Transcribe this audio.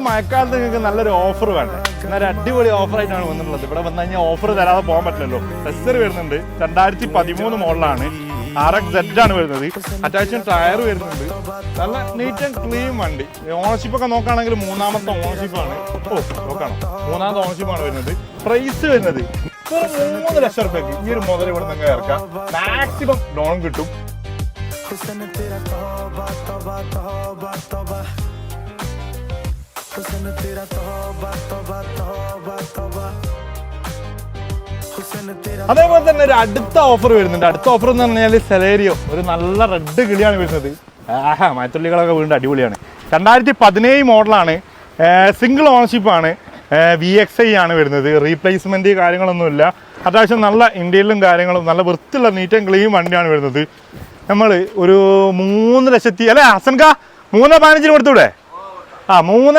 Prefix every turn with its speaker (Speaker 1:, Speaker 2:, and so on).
Speaker 1: മഴക്കാലത്ത് നിങ്ങൾക്ക് നല്ലൊരു ഓഫർ വേണ്ടേ? എന്നൊരു അടിപൊളി ഓഫറായിട്ടാണ് വന്നിട്ടുള്ളത്. ഇവിടെ വന്നു കഴിഞ്ഞാൽ ഓഫർ തരാതെ പോകാൻ പറ്റില്ലല്ലോ. ടെസ്റ്റർ വരുന്നുണ്ട്, 2013 മോഡലാണ്, RX-Z ആണ് വരുന്നത്. അറ്റാച്ച്മെന്റ് ടയർ വരുന്നുണ്ട്. നല്ല നീറ്റ് ആൻഡ് ക്ലീൻ വണ്ടി. ഓണർഷിപ്പ് ഒക്കെ നോക്കുകയാണെങ്കിൽ 3ാമത്തെ ഓണർഷിപ്പാണ്. നോക്കണം, 3ാമത്തെ ഓണർഷിപ്പാണ് വരുന്നത്. പ്രൈസ് വരുന്നത് ഇപ്പോൾ 3 ലക്ഷം റുപ്യക്ക് ഈ ഒരു മുതൽ ഇവിടെ നിങ്ങൾ ഇറക്കാം. മാക്സിമം ലോൺ കിട്ടും. അതേപോലെ തന്നെ ഒരു അടുത്ത ഓഫർ വരുന്നുണ്ട്. അടുത്ത ഓഫർ എന്ന് പറഞ്ഞാൽ സെലേരിയോ, ഒരു നല്ല റെഡ് കിളിയാണ് വരുന്നത്. മഴത്തുള്ളികളൊക്കെ വീണ്ടും അടിപൊളിയാണ്. 2017 മോഡലാണ്, സിംഗിൾ ഓണർഷിപ്പാണ്, VXI ആണ് വരുന്നത്. റീപ്ലേസ്മെന്റ് കാര്യങ്ങളൊന്നുമില്ല. അത്യാവശ്യം നല്ല ഇന്ത്യയിലും കാര്യങ്ങളും നല്ല വൃത്തിയുള്ള നീറ്റ് ആൻഡ് ക്ലീൻ വണ്ടിയാണ് വരുന്നത്. നമ്മൾ ഒരു 3 ലക്ഷത്തി അല്ലേ ഹസൻക 3.15 കൊടുത്തൂടെ? 3